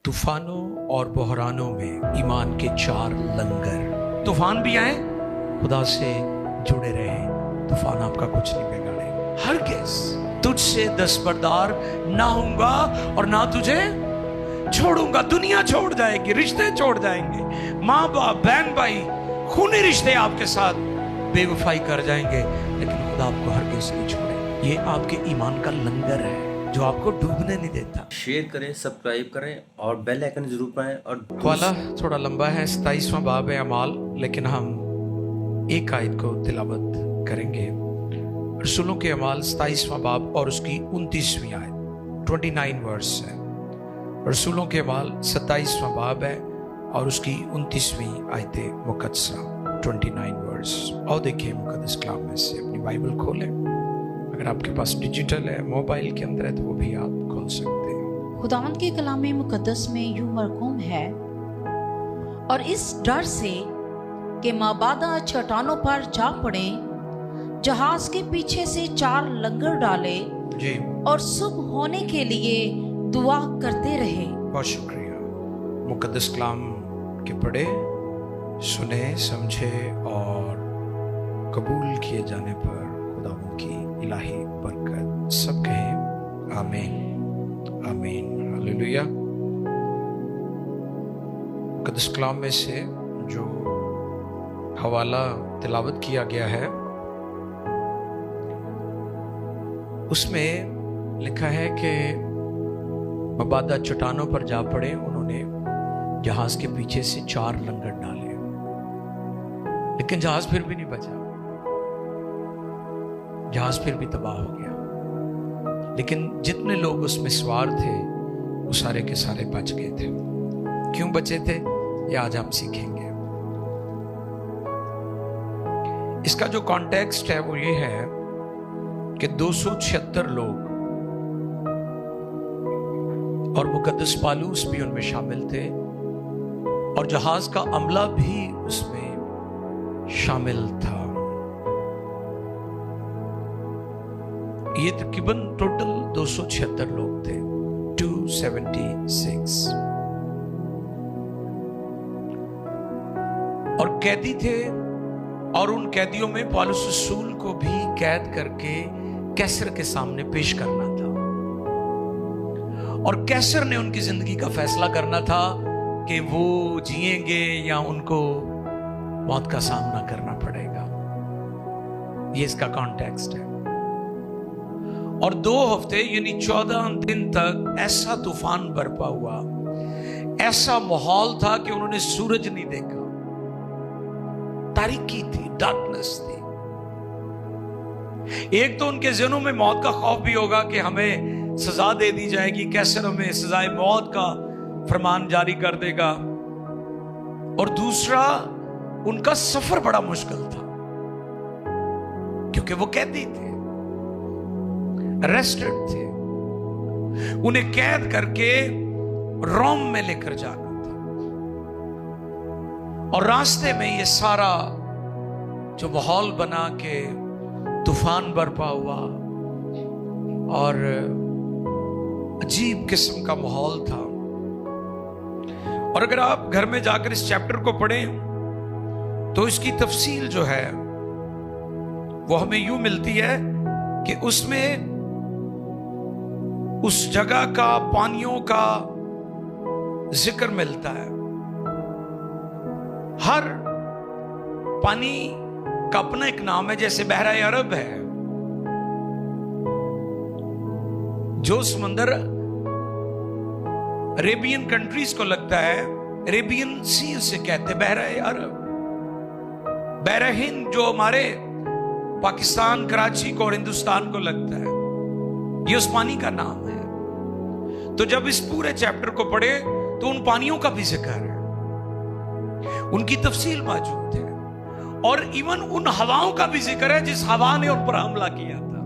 तूफानों और बहरानों में ईमान के 4 लंगर। तूफान भी आए, खुदा से जुड़े रहे, तूफान आपका कुछ नहीं बिगाड़े। हरगिज़ तुझसे दस्तबरदार ना होऊंगा और ना तुझे छोड़ूंगा। दुनिया छोड़ जाएगी, रिश्ते छोड़ जाएंगे, माँ बाप बहन भाई खूनी रिश्ते आपके साथ बेवफाई कर जाएंगे, लेकिन खुदा आपको हरगिज़ नहीं छोड़े। ये आपके ईमान का लंगर है जो आपको डूबने नहीं देता। शेयर करें, सब्सक्राइब करें और बेल आइकन जरूर पाएं। और वाला थोड़ा लंबा है, 27वां बाब है अमाल, लेकिन हम एक आयत को तिलावत करेंगे। रसूलों के अमाल 27वां बाब और उसकी 29वीं आयत, 29 वर्स है। रसूलों के अमाल 27वां बाब है और उसकी 29वीं आयत मुकद्दसा, 29 वर्स। और देखिए मुकद्दस कलाम में से अपनी बाइबल खोलें। अगर आपके पास डिजिटल है, मोबाइल के अंदर है, तो वो भी आप खोल सकते हैं। खुदावंद के कलाम मुकद्दस में यूं मरकूम है, और इस डर से कि माबादा चट्टानों पर जा पड़े, जहाज के पीछे से 4 लंगर डाले जी, और सुबह होने के लिए दुआ करते रहे। बहुत शुक्रिया। मुकद्दस कलाम के पढ़े, सुने, समझे और कबूल किए जाने पर खुदावंद की इलाही बरकत। सब कहें आमीन, आमीन, हालेलुया। मुकद्दस कलाम में से जो हवाला तिलावत किया गया है, उसमें लिखा है कि मबादा चट्टानों पर जा पड़े, उन्होंने जहाज के पीछे से 4 लंगर डाले, लेकिन जहाज फिर भी नहीं बचा, जहाज फिर भी तबाह हो गया। लेकिन जितने लोग उसमें सवार थे वो सारे के सारे बच गए थे। क्यों बचे थे, ये आज हम सीखेंगे। इसका जो कॉन्टेक्स्ट है वो ये है कि 276 लोग और मुकद्दस पालूस भी उनमें शामिल थे और जहाज का अमला भी उसमें शामिल था। ये तकरीबन टोटल 276 लोग थे, 276। और कैदी थे, और उन कैदियों में पौलुस रसूल को भी कैद करके कैसर के सामने पेश करना था, और कैसर ने उनकी जिंदगी का फैसला करना था कि वो जिएंगे या उनको मौत का सामना करना पड़ेगा। ये इसका कॉन्टेक्स्ट है। और 2 हफ्ते यानी 14 दिन तक ऐसा तूफान बरपा हुआ, ऐसा माहौल था कि उन्होंने सूरज नहीं देखा, तारीकी थी, डार्कनेस थी। एक तो उनके ज़हनों में मौत का खौफ भी होगा कि हमें सजा दे दी जाएगी, कैसर हमें सजाए मौत का फरमान जारी कर देगा, और दूसरा उनका सफर बड़ा मुश्किल था क्योंकि वो कैदी थे, अरेस्टेड थे, उन्हें कैद करके रोम में लेकर जाना था। और रास्ते में ये सारा जो माहौल बना के तूफान बरपा हुआ और अजीब किस्म का माहौल था। और अगर आप घर में जाकर इस चैप्टर को पढ़ें तो इसकी तफसील जो है वो हमें यूं मिलती है कि उसमें उस जगह का पानियों का जिक्र मिलता है। हर पानी का अपना एक नाम है, जैसे बहरा अरब है, जो समंदर अरेबियन कंट्रीज को लगता है, अरेबियन सी उसे कहते हैं, बहरा अरब। बहरा हिंद जो हमारे पाकिस्तान, कराची को और हिंदुस्तान को लगता है, ये उस पानी का नाम है। तो जब इस पूरे चैप्टर को पढ़े तो उन पानियों का भी जिक्र है, उनकी तफसील मौजूद है, और इवन उन हवाओं का भी जिक्र है जिस हवा ने उन पर हमला किया था।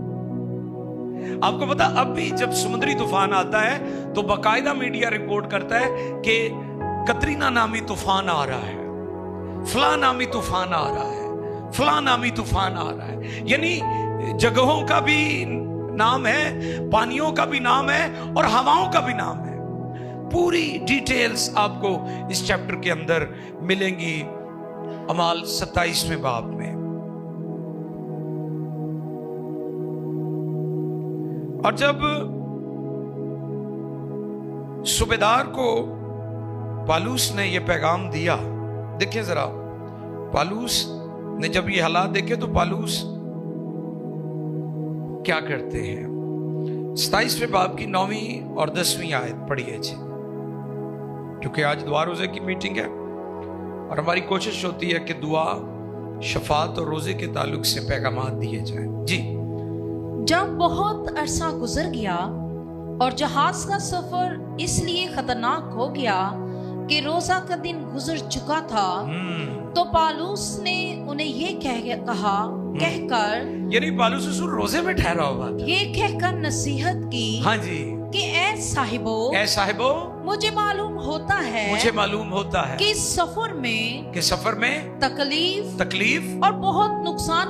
आपको पता, अब भी जब समुद्री तूफान आता है तो बाकायदा मीडिया रिपोर्ट करता है कि कतरीना नामी तूफान आ रहा है, फला नामी तूफान आ रहा है, फला नामी तूफान आ रहा है। यानी जगहों का भी नाम है, पानियों का भी नाम है और हवाओं का भी नाम है। पूरी डिटेल्स आपको इस चैप्टर के अंदर मिलेंगी अमाल 27वें बाब में। और जब सूबेदार को पालूस ने यह पैगाम दिया, देखिए जरा, पालूस ने जब ये हालात देखे तो पालूस क्या करते हैं। 27वें बाब की 9वीं और 10वीं आयत पढ़िए जी, क्योंकि आज दुआ रोजे की मीटिंग है और हमारी कोशिश होती है कि दुआ, शफात और रोजे के ताल्लुक से पैगामात दिए जाएं जी। जब बहुत अरसा गुजर गया और जहाज का सफर इसलिए खतरनाक हो गया कि रोजा का दिन गुजर चुका था, तो पालूस ने उन्हें ये कहकर यानी पालूस रसूल रोजे में ठहरा हुआ था, ये कहकर नसीहत की, हाँ जी, कि ऐ साहिबो, मुझे मालूम होता है कि इस सफर में तकलीफ और बहुत नुकसान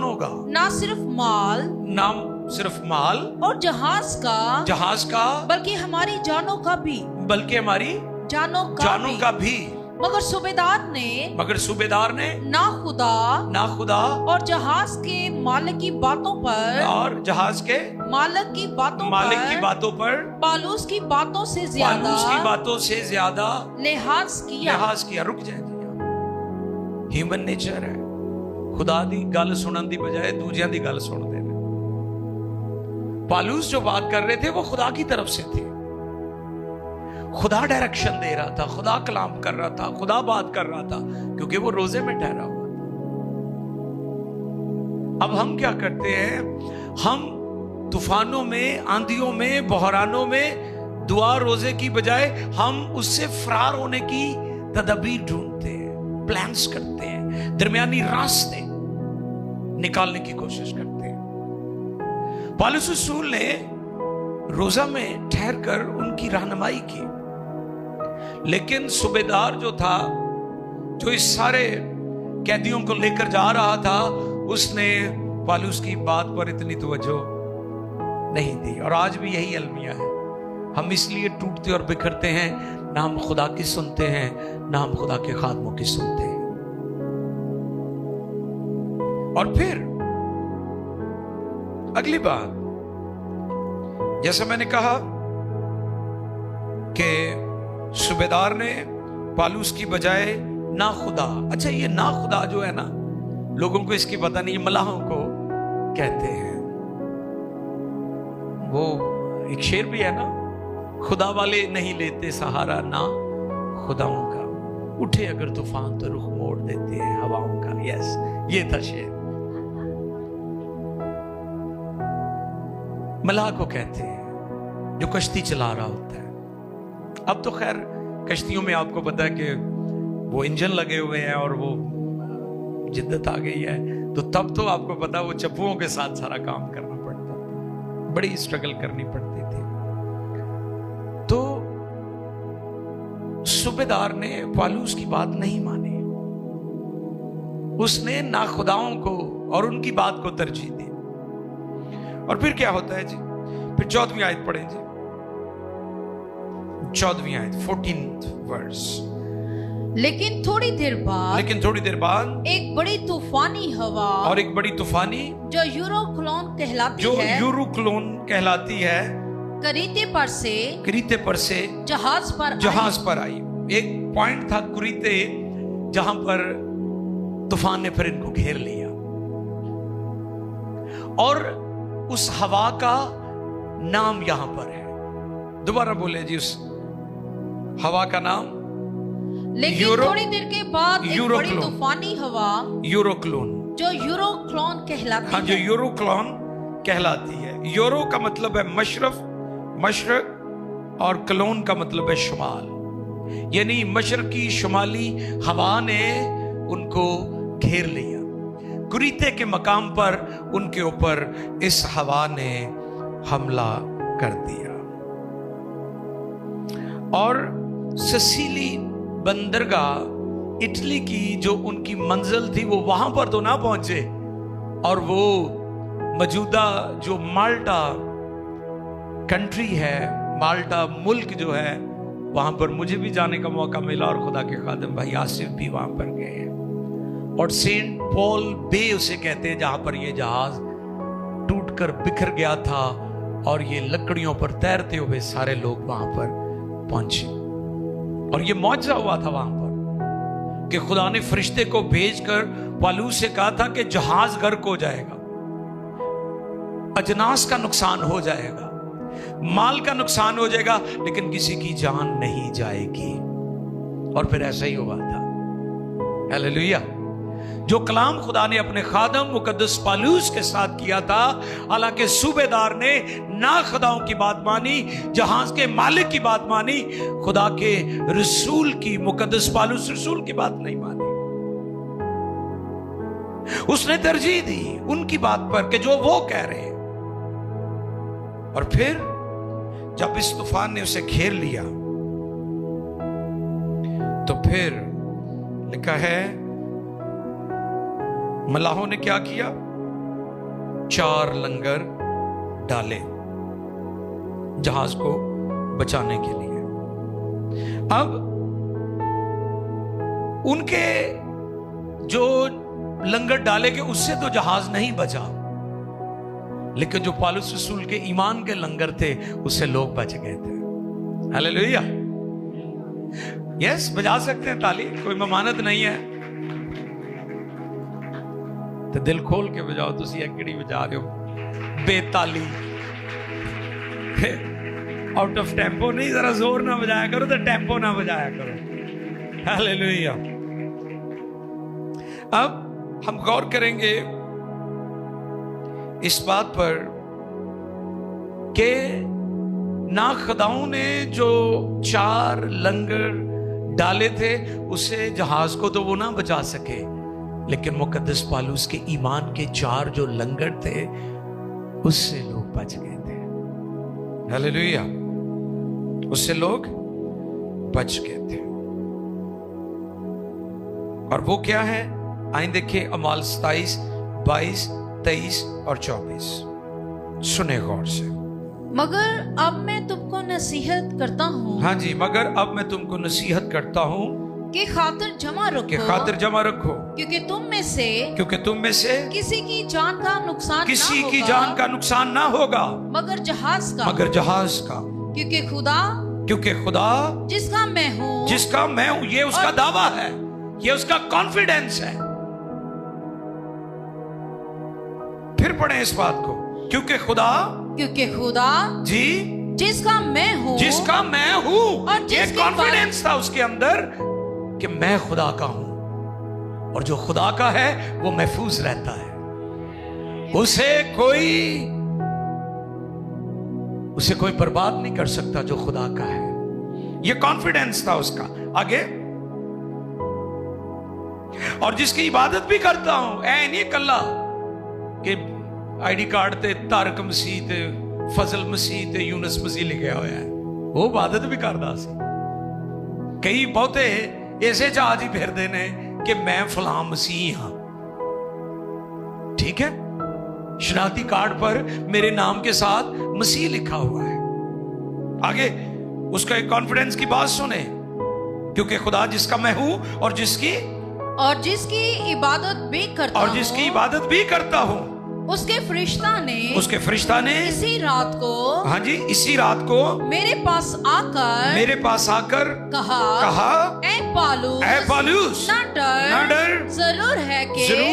होगा, ना सिर्फ माल और जहाज का बल्कि हमारी जानों का भी। मगर सूबेदार ने ना खुदा और जहाज के मालिक की बातों पर पालूस की बातों से ज्यादा लिहाज किया। रुक जाए, ह्यूमन नेचर है, खुदा दी गल सुनन दी बजाय दूजियां दी गल सुनते हैं। पालूस जो बात कर रहे थे वो खुदा की तरफ से थे, खुदा डायरेक्शन दे रहा था, खुदा कलाम कर रहा था, खुदा बात कर रहा था, क्योंकि वो रोजे में ठहरा हुआ था। अब हम क्या करते हैं, हम तूफानों में, आंधियों में, बहरानों में दुआ रोजे की बजाय हम उससे फरार होने की तदबीर ढूंढते हैं, प्लान्स करते हैं, दरमियानी रास्ते निकालने की कोशिश करते हैं। पालूस रसूल ने रोजा में ठहर कर उनकी रहनुमाई की, लेकिन सूबेदार जो था, जो इस सारे कैदियों को लेकर जा रहा था, उसने पालूस की बात पर इतनी तवज्जो नहीं दी। और आज भी यही अलमिया है, हम इसलिए टूटते और बिखरते हैं, ना हम खुदा की सुनते हैं, ना हम खुदा के खादमों की सुनते हैं। और फिर अगली बात, जैसा मैंने कहा कि सूबेदार ने पालूस की बजाय ना खुदा, अच्छा ये ना खुदा जो है ना, लोगों को इसकी पता नहीं, मलाहों को कहते हैं। वो एक शेर भी है ना, खुदा वाले नहीं लेते सहारा ना खुदाओं का, उठे अगर तूफान तो रुख मोड़ देते हैं हवाओं का। यस, ये था शेर। मलाह को कहते हैं जो कश्ती चला रहा होता है। अब तो खैर कश्तियों में आपको पता है कि वो इंजन लगे हुए हैं और वो जिद्दत आ गई है, तो तब तो आपको पता वो चप्पुओं के साथ सारा काम करना पड़ता था, बड़ी स्ट्रगल करनी पड़ती थी। तो सूबेदार ने पालूस की बात नहीं मानी, उसने नाखुदाओं को और उनकी बात को तरजीह दी। और फिर क्या होता है जी, फिर 14वीं आयत पढ़ें जी, 14वीं आयत 14th वर्स। लेकिन थोड़ी देर बाद एक बड़ी तूफानी हवा, और एक बड़ी तूफानी जो यूरोक्लोन कहलाती है, करीते पर से जहाज पर आई। एक पॉइंट था कुरीते, जहां पर तूफान ने फिर इनको घेर लिया, और उस हवा का नाम यहां पर है। दोबारा बोले जी, उस हवा का नाम, लेकिन थोड़ी देर के बाद एक बड़ी तूफानी हवा, यूरोक्लोन, जो यूरोक्लोन कहलाती है, जो यूरोक्लोन कहलाती है। यूरो का मतलब है मशरक, और क्लोन का मतलब है शुमाल, यानी मशरकी शुमाली हवा ने उनको घेर लिया। कुरीते के मकाम पर उनके ऊपर इस हवा ने हमला कर दिया, और सिसिली बंदरगाह इटली की जो उनकी मंजिल थी, वो वहां पर तो ना पहुंचे, और वो मौजूदा जो माल्टा कंट्री है, माल्टा मुल्क जो है, वहां पर मुझे भी जाने का मौका मिला और खुदा के खादिम भाई आसिफ भी वहां पर गए हैं। और सेंट पॉल बे उसे कहते हैं, जहां पर ये जहाज टूटकर बिखर गया था और ये लकड़ियों पर तैरते हुए सारे लोग वहां पर पहुंचे। और ये मौजज़ा हुआ था वहां पर कि खुदा ने फरिश्ते को भेजकर पौलुस से कहा था कि जहाज गर्क हो जाएगा, अजनास का नुकसान हो जाएगा, माल का नुकसान हो जाएगा, लेकिन किसी की जान नहीं जाएगी। और फिर ऐसा ही हुआ था। हालेलुया। जो कलाम खुदा ने अपने खादम मुकद्दस पौलुस के साथ किया था, हालांकि सूबेदार ने ना खुदाओं की बात मानी, जहाज के मालिक की बात मानी, खुदा के रसूल की, मुकद्दस पौलुस रसूल की बात नहीं मानी। उसने तरजीह दी उनकी बात पर कि जो वो कह रहे हैं। और फिर जब इस तूफान ने उसे घेर लिया तो फिर लिखा है मलाहों ने क्या किया, 4 लंगर डाले जहाज को बचाने के लिए। अब उनके जो लंगर डाले गए उससे तो जहाज नहीं बचा, लेकिन जो पौलुस रसूल के ईमान के लंगर थे उससे लोग बच गए थे। हालेलुया। यस, बजा सकते हैं ताली, कोई ममानत नहीं है तो दिल खोल के बजाओ। तुसी एकड़ी बजा रहे हो बेताली, आउट ऑफ टेम्पो नहीं, जरा जोर ना बजाया करो तो टेम्पो ना बजाया करो। हालेलुया। अब हम गौर करेंगे इस बात पर कि ना खुदाओं ने जो 4 लंगर डाले थे उससे जहाज को तो वो ना बचा सके, लेकिन मुकद्दस पौलुस के ईमान के 4 जो लंगर थे उससे लोग बच गए थे। हालेलुया। उससे लोग बच गए थे। और वो क्या है, आइए देखिए अमाल 27, 22, 23 और 24। सुने गौर से। मगर अब मैं तुमको नसीहत करता हूँ। हाँ जी, मगर अब मैं तुमको नसीहत करता हूँ कि खातिर जमा रखो, कि खातिर जमा रखो, क्योंकि तुम में से किसी की जान का नुकसान किसी ना की होगा, जान का नुकसान ना होगा, मगर जहाज का, क्योंकि खुदा जिसका मैं हूँ, ये उसका दावा है, ये उसका कॉन्फिडेंस है। फिर पढ़े इस बात को, क्योंकि खुदा जी जिसका मैं हूं, और ये कॉन्फिडेंस था उसके अंदर कि मैं खुदा का हूं, और जो खुदा का है वो महफूज रहता है, उसे कोई बर्बाद नहीं कर सकता जो खुदा का है। ये कॉन्फिडेंस था उसका। आगे, और जिसकी इबादत भी करता हूं, ऐ नहीं कल्ला कि आईडी कार्ड ते तारक मसीह ते फजल मसीह ते यूनस मसीह लिखा हुआ है, वो इबादत भी करता सी। कई बहुते ऐसे जहाज ही फिरदे ने कि मैं फलां मसीह हां, ठीक है, शनाख्ती कार्ड पर मेरे नाम के साथ मसीह लिखा हुआ है। आगे उसका एक कॉन्फिडेंस की बात सुने, क्योंकि खुदा जिसका मैं हूं और जिसकी इबादत भी करता हूं, उसके फरिश्ता ने इसी रात को, हाँ जी, इसी रात को मेरे पास आकर कहा ऐ पौलुस, ना डर, जरूर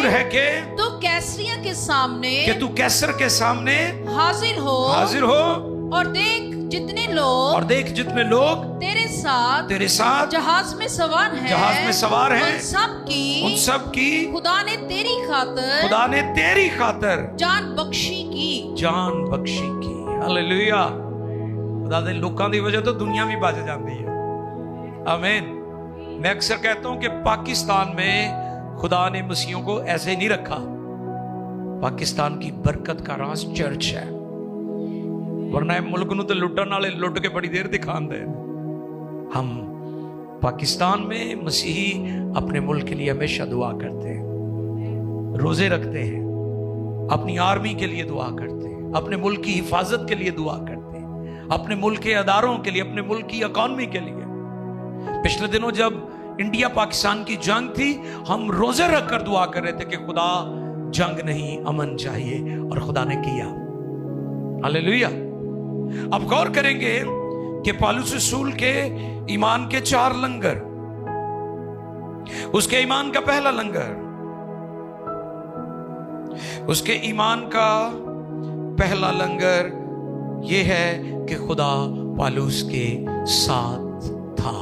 है कि तू कैसर के सामने हाजिर हो, और देख जितने लोग तेरे साथ जहाज में सवार हैं, उन सब की खुदा ने तेरी खातिर जान बख्शी की। हालेलुया। खुदा दे लोकां दी वजह तो दुनिया भी बच जाती है। आमीन। मैं अक्सर कहता हूं कि पाकिस्तान में खुदा ने मसीहों को ऐसे नहीं रखा। पाकिस्तान की बरकत का राज चर्च है, वरना मुल्क नूं ते लुटन वाले लुट के बड़ी देर दिखाते हैं। हम पाकिस्तान में मसीही अपने मुल्क के लिए हमेशा दुआ करते हैं, रोजे रखते हैं, अपनी आर्मी के लिए दुआ करते हैं, अपने मुल्क की हिफाजत के लिए दुआ करते हैं, अपने मुल्क के अदारों के लिए, अपने मुल्क की इकॉनमी के लिए। पिछले दिनों जब इंडिया पाकिस्तान की जंग थी, हम रोजे रखकर दुआ कर रहे थे कि खुदा जंग नहीं, अमन चाहिए, और खुदा ने किया। हालेलुया। अब गौर करेंगे कि पौलुस रसूल के ईमान के 4 लंगर। उसके ईमान का पहला लंगर, उसके ईमान का पहला लंगर यह है कि खुदा पौलुस के साथ था।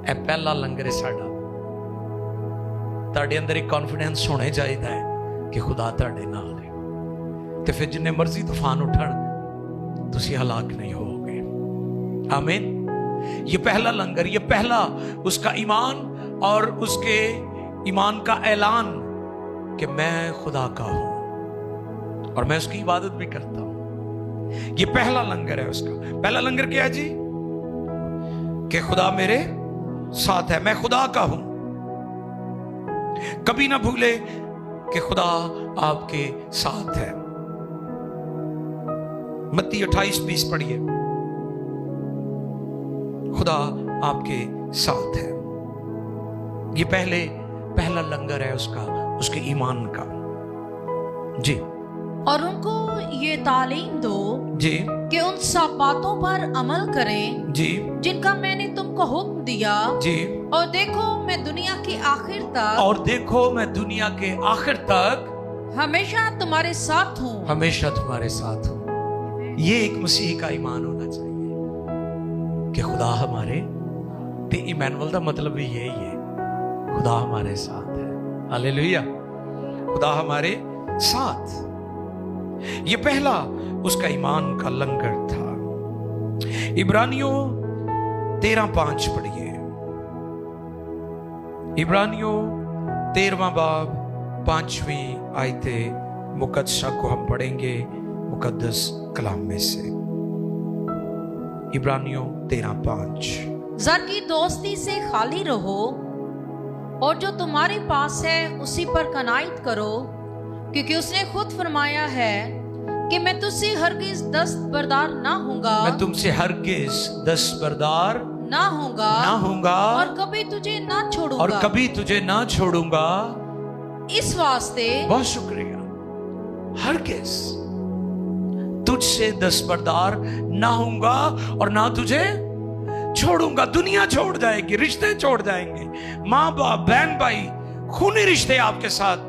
ਇਹ ਪਹਿਲਾ ਲੰਗਰ ਹੈ ਸਾਡਾ। ਤੁਹਾਡੇ ਅੰਦਰ ਇੱਕ ਕੌਨਫੀਡੈਂਸ ਹੋਣਾ ਚਾਹੀਦਾ ਹੈ ਕਿ ਖੁਦਾ ਤੁਹਾਡੇ ਨਾਲ ਹੈ, ਤੇ ਫਿਰ ਜਿੰਨੇ ਮਰਜ਼ੀ ਤੂਫਾਨ उठन ਤੁਸੀਂ हलाक नहीं होगे। आमीन। ये पहला लंगर, ये पहला उसका ईमान और उसके ईमान का ऐलान कि मैं खुदा का हूं और मैं उसकी इबादत भी करता हूं। ये पहला लंगर है उसका। पहला लंगर क्या है जी? कि खुदा मेरे साथ है, मैं खुदा का हूं। कभी ना भूले कि खुदा आपके साथ है। मत्ती 28:20 पढ़िए। खुदा आपके साथ है। ये पहला लंगर है उसका, उसके ईमान का। जी। और उनको ये तालीम दो जी कि उन सब बातों पर अमल करें जी जिनका मैंने तुमको हुक्म दिया। जी। और देखो मैं दुनिया के आखिर तक, और देखो मैं दुनिया के आखिर तक हमेशा तुम्हारे साथ हूँ। हमेशा तुम्हारे साथ हूं। ये एक मसीह का ईमान होना चाहिए कि खुदा हमारे, ते इमैनुअल का मतलब भी यही है, खुदा हमारे साथ है। हालेलुया। खुदा हमारे साथ। ये पहला उसका ईमान का लंगर था। इब्रानियों 13:5 पढ़िए। इब्रानियों 13वां बाब 5वीं आयते मुकद्दसा को हम पढ़ेंगे मुकद्दस कलाम में से। इब्रानियों 13:5। जर की दोस्ती से खाली रहो और जो तुम्हारे पास है उसी पर कनाइत करो, क्योंकि उसने खुद फरमाया है कि मैं तुझसे हरगिज दस्तबरदार ना होऊंगा। मैं तुमसे हरगिज दस्तबरदार ना होऊंगा और कभी तुझे ना छोड़ूंगा। और कभी तुझे ना छोड़ूंगा। इस वास्ते बहुत शुक्रिया। हरगिज तुझसे दस्तबरदार ना होऊंगा और ना तुझे छोड़ूंगा। दुनिया छोड़ जाएगी, रिश्ते छोड़ जाएंगे, माँ बाप, बहन भाई, खूनी रिश्ते आपके साथ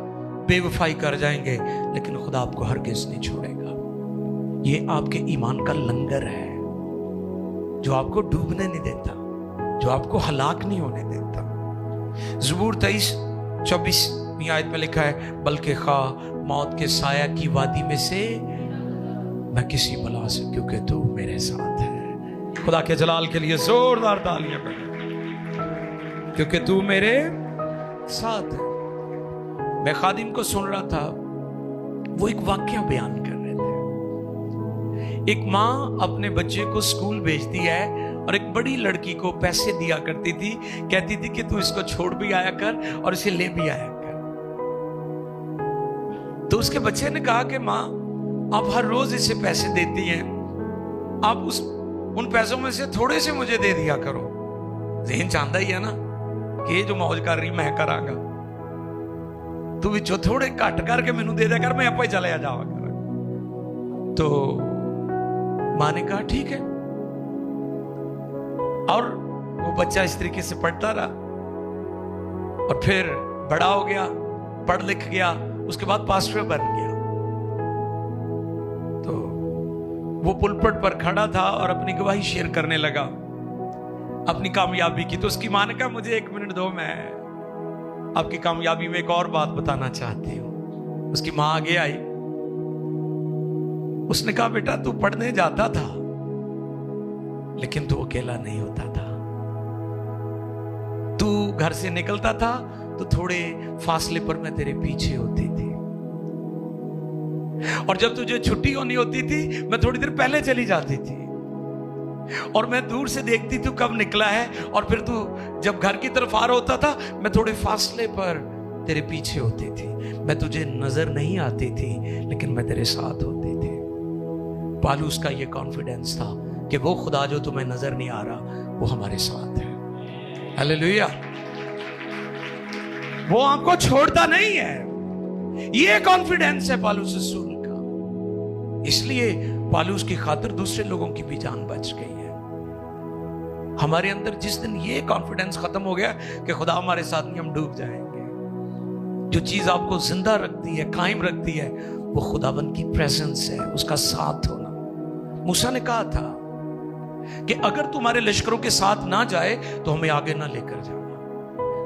बेवफाई कर जाएंगे, लेकिन खुदा आपको हरगिज नहीं छोड़ेगा। ये आपके ईमान का लंगर है जो आपको डूबने नहीं देता, जो आपको हलाक नहीं होने देता। ज़बूर 23:24 आयत में लिखा है, बल्कि खा मौत के साया की वादी में से मैं किसी बला से, क्योंकि तू मेरे साथ है। खुदा के जलाल के लिए जोरदार तालियां बजाएं, क्योंकि तू मेरे साथ है। मैं खादिम को सुन रहा था, वो एक वाक्य बयान कर रहे थे। एक माँ अपने बच्चे को स्कूल भेजती है और एक बड़ी लड़की को पैसे दिया करती थी, कहती थी कि तू इसको छोड़ भी आया कर और इसे ले भी आया कर। तो उसके बच्चे ने कहा कि माँ आप हर रोज इसे पैसे देती हैं, आप उन पैसों में से थोड़े से मुझे दे दिया करो। ज़हन चाहता ही है ना कि ये जो मौज कर रही मैं करांगा, तू भी थोड़े कट करके मैनू दे दिया कर, मैं आप ही चले जावा कर। तो मां ने कहा ठीक है, और वो बच्चा इस तरीके से पढ़ता रहा और फिर बड़ा हो गया, पढ़ लिख गया, उसके बाद पास्टर बन गया। तो वो पुलपट पर खड़ा था और अपनी गवाही शेयर करने लगा अपनी कामयाबी की। तो उसकी मां ने कहा मुझे 1 मिनट दो, मैं आपकी कामयाबी में एक और बात बताना चाहती हूं। उसकी मां आगे आई, उसने कहा बेटा तू पढ़ने जाता था लेकिन तू अकेला नहीं होता था। तू घर से निकलता था तो थोड़े फासले पर मैं तेरे पीछे होती थी, और जब तुझे छुट्टी होनी होती थी मैं थोड़ी देर पहले चली जाती थी, और मैं दूर से देखती तू कब निकला है, और फिर तू जब घर की तरफ आ रहा होता था मैं थोड़े फासले पर तेरे पीछे होती थी। मैं तुझे नजर नहीं आती थी लेकिन मैं तेरे साथ होती थी। पालूस का ये कॉन्फिडेंस था कि वो खुदा जो तुम्हें नजर नहीं आ रहा वो हमारे साथ है। हालेलुया। वो आपको छोड़ता नहीं है, ये कॉन्फिडेंस है पालूस रसूल का। इसलिए पालूस की खातिर दूसरे लोगों की भी जान बच गई है। हमारे अंदर जिस दिन ये कॉन्फिडेंस खत्म हो गया कि खुदा हमारे साथ नहीं, हम डूब जाएंगे। जो चीज आपको जिंदा रखती है, कायम रखती है, वो खुदाबंद की प्रेजेंस है, उसका साथ होना। मूसा ने कहा था कि अगर तुम्हारे लश्करों के साथ ना जाए तो हमें आगे ना लेकर जाना,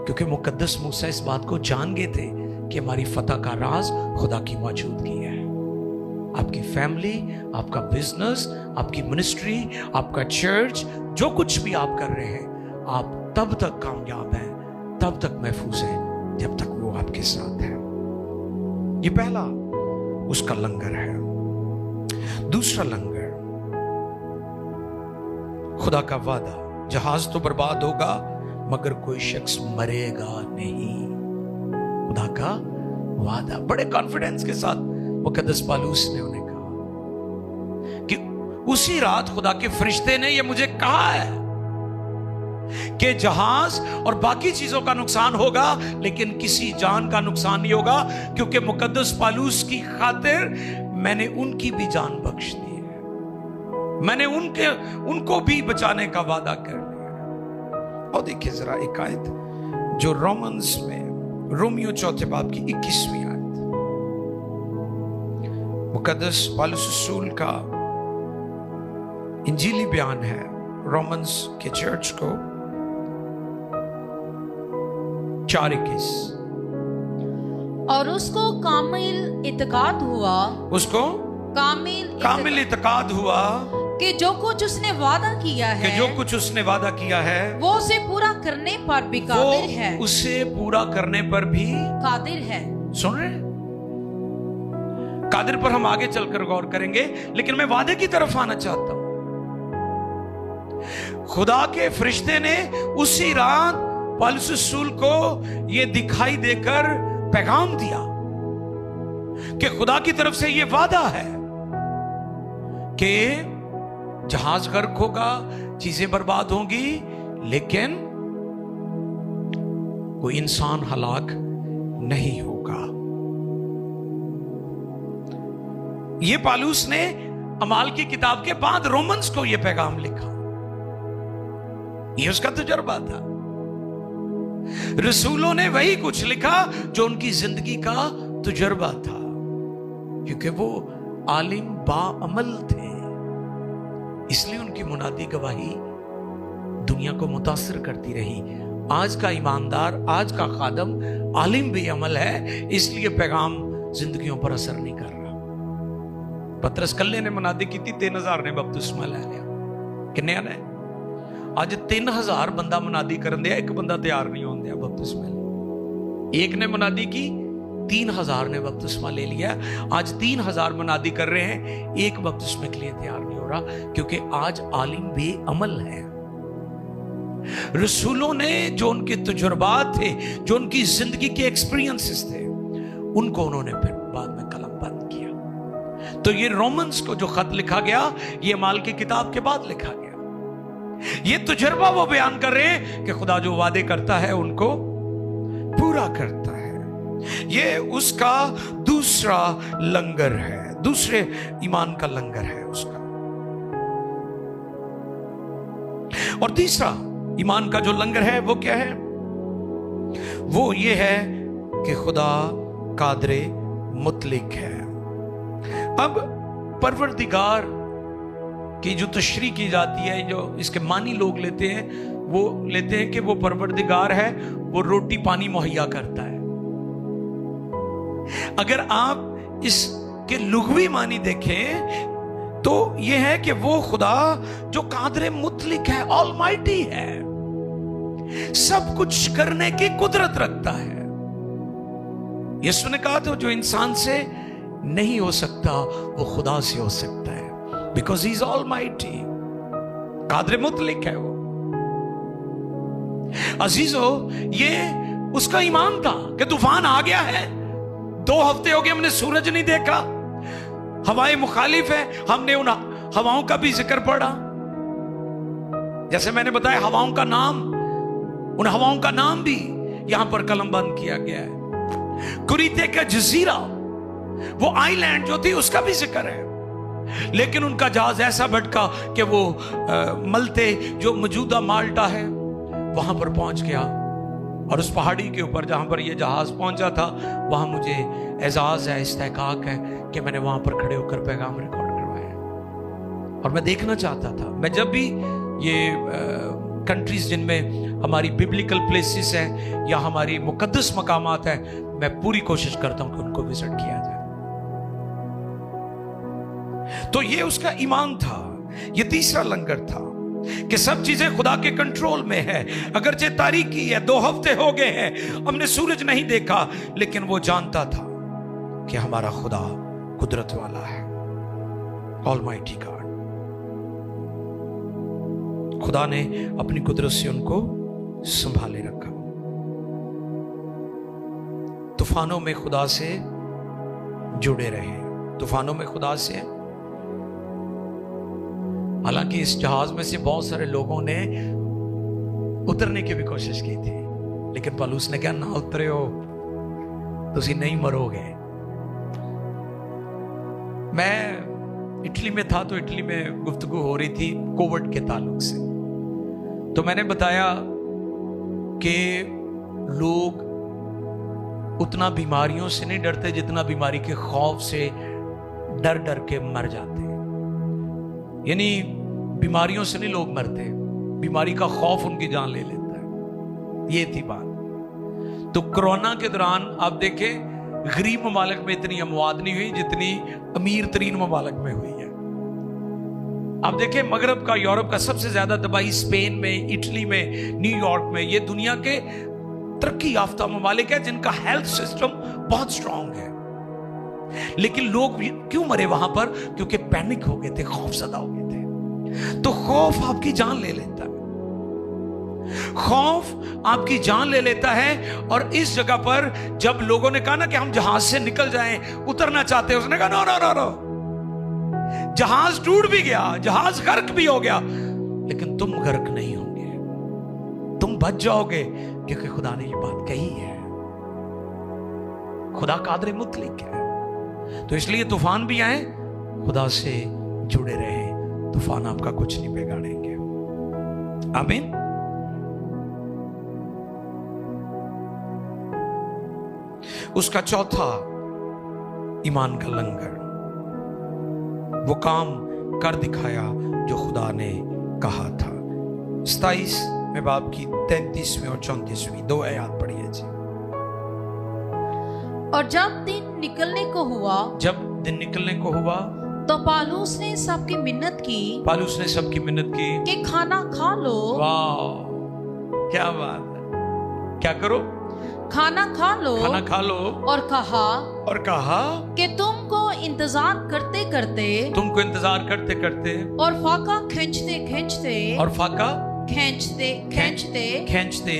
क्योंकि मुकद्दस मूसा इस बात को जान गए थे कि हमारी फतह का राज खुदा की मौजूदगी है। आपकी फैमिली, आपका बिजनेस, आपकी मिनिस्ट्री, आपका चर्च, जो कुछ भी आप कर रहे हैं, आप तब तक कामयाब हैं, तब तक महफूज हैं जब तक वो आपके साथ है। ये पहला उसका लंगर है। दूसरा लंगर खुदा का वादा, जहाज तो बर्बाद होगा मगर कोई शख्स मरेगा नहीं। खुदा का वादा। बड़े कॉन्फिडेंस के साथ मुकद्दस पालूस ने उन्हें कहा कि उसी रात खुदा के फरिश्ते ने यह मुझे कहा है कि जहाज और बाकी चीजों का नुकसान होगा लेकिन किसी जान का नुकसान नहीं होगा, क्योंकि मुकद्दस पालूस की खातिर मैंने उनकी भी जान बख्श दी है, मैंने उनको भी बचाने का वादा कर लिया। और देखिए जरा एक आयत जो रोमन्स में, रोमियो चौथे बाब की 21वीं आयत, मुकद्दस पालूस रसूल का इंजीली बयान है रोमन्स के चर्च को 4:21। और उसको कामिल इत्तेकाद हुआ, उसको कामिल इत्तेकाद हुआ कि जो कुछ उसने वादा किया है, कि जो कुछ उसने वादा किया है वो उसे पूरा करने पर भी कादिर है, उसे पूरा करने पर भी कादिर है। सुन रहे हैं? कादिर पर हम आगे चलकर गौर करेंगे, लेकिन मैं वादे की तरफ आना चाहता हूं। खुदा के फरिश्ते ने उसी रात पालूस रसूल को यह दिखाई देकर पैगाम दिया कि खुदा की तरफ से यह वादा है कि जहाज गर्क होगा, चीजें बर्बाद होंगी, लेकिन कोई इंसान हलाक नहीं होगा। यह पालूस ने अमाल की किताब के बाद रोमन्स को यह पैगाम लिखा। यह उसका तजुर्बा था। रसूलों ने वही कुछ लिखा जो उनकी जिंदगी का तजुर्बा था, क्योंकि वो आलिम बाअमल थे, इसलिए उनकी मुनादी गवाही दुनिया को मुतासिर करती रही। आज का ईमानदार, आज का खादम आलिम भी अमल है, इसलिए पैगाम जिंदगियों पर असर नहीं कर रहा। पतरस कल्ले ने मुनादी की थी, 3000 ने बपतिस्मा ले लिया। किन्ने ने ਅੱਜ 3000 ਬੰਦਾ ਮੁਨਾਦੀ ਕਰਨ ਦਿਆ, ਇੱਕ ਬੰਦਾ ਤਿਆਰ नहीं होने दिया बपतिस्मा ले। एक ने मुनादी की, 3000 ने बपतिस्मा ले लिया। आज 3000 मुनादी कर रहे हैं, एक बपतिस्मे के लिए तैयार नहीं हो रहा, क्योंकि आज आलिम बेअमल है। रसूलों ने जो उनके तजुर्बात थे, जो उनकी जिंदगी के एक्सपीरियंसेस थे, उनको उन्होंने फिर बाद में कलम बंद किया। तो ये रोमन्स को जो खत लिखा गया, ये अमाल की किताब के बाद लिखा गया। ये तजुर्बा वो बयान कर रहे हैं कि खुदा जो वादे करता है उनको पूरा करता है। ये उसका दूसरा लंगर है, दूसरे ईमान का लंगर है उसका। और तीसरा ईमान का जो लंगर है वो क्या है? वो ये है कि खुदा कादरे मुतलिक है। अब परवरदिगार की जो तशरीह की जाती है, जो इसके मानी लोग लेते हैं, वो लेते हैं कि वो परवरदिगार है, वो रोटी पानी मुहैया करता है। अगर आप इसके लुग़वी मानी देखें तो ये है कि वो खुदा जो कादरे मुतलिक है, ऑलमाइटी है, सब कुछ करने की कुदरत रखता है। यीशु ने कहा था जो इंसान से नहीं हो सकता वो खुदा से हो सकता है, बिकॉज ही इज ऑलमाइटी। कादरे मुतलिक है वो। अजीजो, ये उसका ईमान था कि तूफान आ गया है, 2 हफ्ते हो गए हमने सूरज नहीं देखा, हवाएं मुखालिफ है, हमने उन हवाओं का भी जिक्र पढ़ा। जैसे मैंने बताया हवाओं का नाम, उन हवाओं का नाम भी यहां पर कलमबंद किया गया है। कुरीते का जजीरा, वो आइलैंड जो थी उसका भी जिक्र है, लेकिन उनका जहाज ऐसा भटका कि वो मल्टे जो मौजूदा माल्टा है वहां पर पहुंच गया, और उस पहाड़ी के ऊपर जहां पर ये जहाज पहुंचा था वहां मुझे एजाज है, इस्तेकाक है कि मैंने वहां पर खड़े होकर पैगाम रिकॉर्ड करवाया। और मैं देखना चाहता था, मैं जब भी ये कंट्रीज जिनमें हमारी बिब्लिकल प्लेसेस हैं या हमारी मुकद्दस मकामात हैं, मैं पूरी कोशिश करता हूं कि उनको विजिट किया जाए। तो ये उसका ईमान था। ये तीसरा लंगर था कि सब चीजें खुदा के कंट्रोल में है। अगरचे तारीकी है, 2 हफ्ते हो गए हैं, हमने सूरज नहीं देखा, लेकिन वो जानता था कि हमारा खुदा कुदरत वाला है, ऑलमाइटी गॉड। खुदा ने अपनी कुदरत से उनको संभाले रखा। तूफानों में खुदा से जुड़े रहे, तूफानों में खुदा से। हालांकि इस जहाज में से बहुत सारे लोगों ने उतरने की भी कोशिश की थी, लेकिन पौलुस ने कहा, ना उतरे हो तुसी नहीं मरोगे। मैं इटली में था, तो इटली में गुफ्तगू हो रही थी कोविड के ताल्लुक से। तो मैंने बताया कि लोग उतना बीमारियों से नहीं डरते जितना बीमारी के खौफ से डर डर के मर जाते हैं। यानी बीमारियों से नहीं लोग मरते, बीमारी का खौफ उनकी जान ले लेता है। ये थी बात। तो कोरोना के दौरान आप देखें, गरीब ममालिक में इतनी अमवात नहीं हुई जितनी अमीर तरीन ममालिक में हुई है। आप देखें, मगरब का, यूरोप का सबसे ज्यादा तबाही स्पेन में, इटली में, न्यूयॉर्क में। ये दुनिया के तरक्की याफ्ता ममालिक है जिनका हेल्थ सिस्टम बहुत स्ट्रांग है, लेकिन लोग क्यों मरे वहां पर? क्योंकि पैनिक हो गए थे, खौफजदा हो गए थे। तो खौफ आपकी जान ले लेता है, खौफ आपकी जान ले लेता है। और इस जगह पर जब लोगों ने कहा ना कि हम जहाज से निकल जाएं, उतरना चाहते हैं, उसने कहा नो नो नो नो, जहाज टूट भी गया, जहाज गर्क भी हो गया, लेकिन तुम गर्क नहीं होंगे, तुम बच जाओगे, क्योंकि खुदा ने ये बात कही है। खुदा कादर मुतलक है। तो इसलिए तूफान भी आए, खुदा से जुड़े रहे, तूफान आपका कुछ नहीं बिगाड़ेंगे। आमीन। उसका चौथा ईमान का लंगर, वो काम कर दिखाया जो खुदा ने कहा था। 27वें बाब की 33वीं और 34वीं 2 आयत पढ़िए जी। और जब दिन निकलने को हुआ, जब दिन निकलने को हुआ, तो पौलुस ने सबकी मिन्नत की, पौलुस ने सबकी मिन्नत की कि खाना खा लो। वाह, क्या बात है। क्या करो? खाना खा लो, खाना खा लो। और कहा कि तुमको इंतजार करते करते, तुमको इंतजार करते करते, और फाका खींचते खींचते, और फाका खींचते खींचते खींचते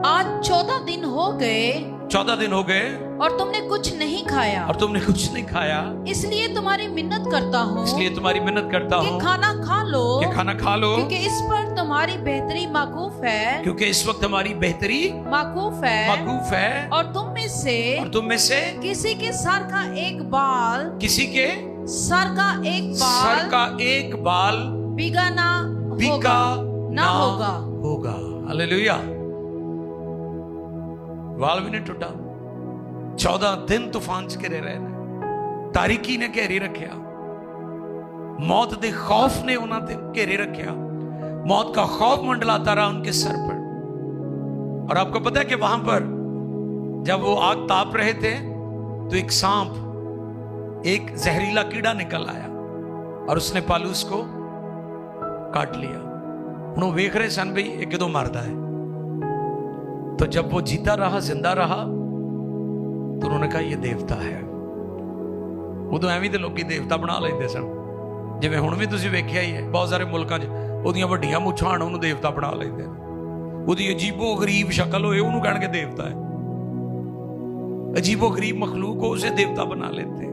आज 14 दिन हो गए, 14 दिन हो गए, और तुमने कुछ नहीं खाया। और तुमने कुछ नहीं खाया। इसलिए तुम्हारी मिन्नत करता हूँ, इसलिए तुम्हारी मिन्नत करता हूँ कि खाना खा लो, कि खाना खा लो, क्योंकि इस पर तुम्हारी बेहतरी माकूफ है, क्योंकि इस वक्त हमारी बेहतरी माकूफ है। और तुम में से किसी के सर का एक बाल, किसी के सर का एक बाल बिगा ना होगा। हालेलुया। बाल भी नहीं टूटा। 14 दिन तूफान च घिरे रहे ने, तारीकी ने घेरी रखिया, मौत दे खौफ ने उन्होंने घेरे रखिया, मौत का खौफ मंडलाता रहा उनके सर पर। और आपको पता है कि वहां पर जब वो आग ताप रहे थे तो एक सांप, एक जहरीला कीड़ा निकल आया और उसने पौलुस को काट लिया। उन्होंने वेख रहे सन भाई एक कदों मरदा है। तो जब वो जीता रहा, जिंदा रहा, तो उन्होंने कहा ये देवता है। उदों एवं तो लोग देवता बना लेंदे सन, जिवें हुण भी तुसीं वेखिया ही है, बहुत सारे मुल्कां 'च ਉਹਦੀਆਂ ਵੱਡੀਆਂ ਮੁੱਛਾਂ ਹਨ, ਉਹਨੂੰ ਦੇਵਤਾ ਬਣਾ ਲੈਂਦੇ ਨੇ। ਉਹਦੀ ਅਜੀਬੋ ਗਰੀਬ ਸ਼ਕਲ ਹੋਏ ਉਹਨੂੰ ਕਹਿਣਗੇ ਦੇਵਤਾ ਹੈ। अजीबो गरीब मखलूक को उसे देवता बना लेते।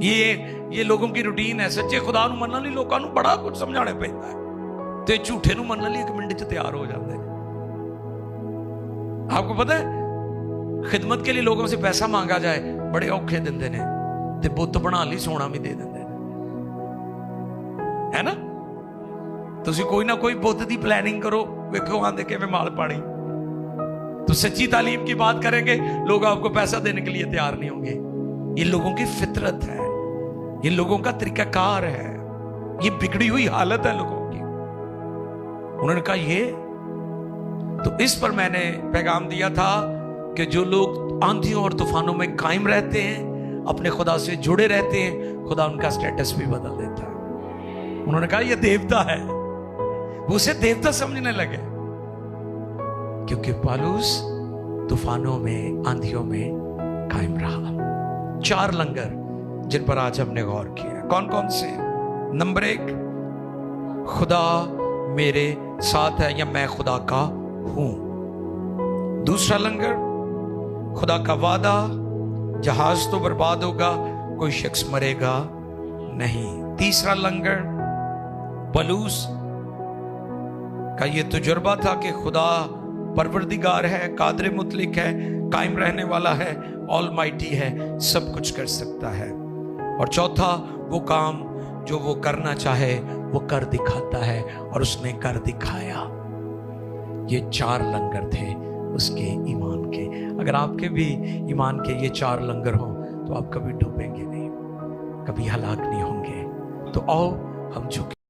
یہ لوگوں کی روٹین ہے. سچے خدا نو منن لئی لوکاں نو بڑا کچھ سمجھانا پیندا ہے تے جھوٹے نو منن لئی ایک منٹ وچ تیار ہو جاندے نے. آپ کو پتہ ہے خدمت کے لیے لوگوں سے پیسہ مانگا جائے بڑے اوکھے دیندے نے تے بت بنا لی سونا بھی دے دیندے نے, ہے نا. تسی کوئی نہ کوئی بت دی پلاننگ کرو, ویکھو آندے کیویں مال پاڑی. تو سچی تعلیم کی بات کریں گے لوگ آپ کو پیسہ دینے کے لیے تیار نہیں ہوں گے. یہ لوگوں کی فطرت ہے, یہ لوگوں کا طریقہ کار ہے, یہ بگڑی ہوئی حالت ہے لوگوں کی. انہوں نے کہا یہ تو اس پر میں نے پیغام دیا تھا کہ جو لوگ آندھیوں اور طوفانوں میں قائم رہتے ہیں, اپنے خدا سے جڑے رہتے ہیں, خدا ان کا سٹیٹس بھی بدل دیتا ہے. انہوں نے کہا یہ دیوتا ہے. وہ اسے دیوتا سمجھنے لگے کیونکہ پالوس طوفانوں میں آندھیوں میں قائم رہا. 4 لنگر جن پر آج ہم نے غور کیا. کون کون سے؟ نمبر 1, خدا میرے ساتھ ہے یا میں خدا کا ہوں. دوسرا لنگر, خدا کا وعدہ, جہاز تو برباد ہوگا, کوئی شخص مرے گا نہیں. تیسرا لنگر, پالوس کا یہ تجربہ تھا کہ خدا پروردگار ہے, قادر مطلق ہے, قائم رہنے والا ہے, آل مائٹی ہے, سب کچھ کر سکتا ہے. اور چوتھا, وہ کام جو وہ کرنا چاہے وہ کر دکھاتا ہے, اور اس نے کر دکھایا. یہ 4 لنگر تھے اس کے ایمان کے. اگر آپ کے بھی ایمان کے یہ 4 لنگر ہوں تو آپ کبھی ڈوبیں گے نہیں, کبھی ہلاک نہیں ہوں گے. تو آؤ ہم جھکیں.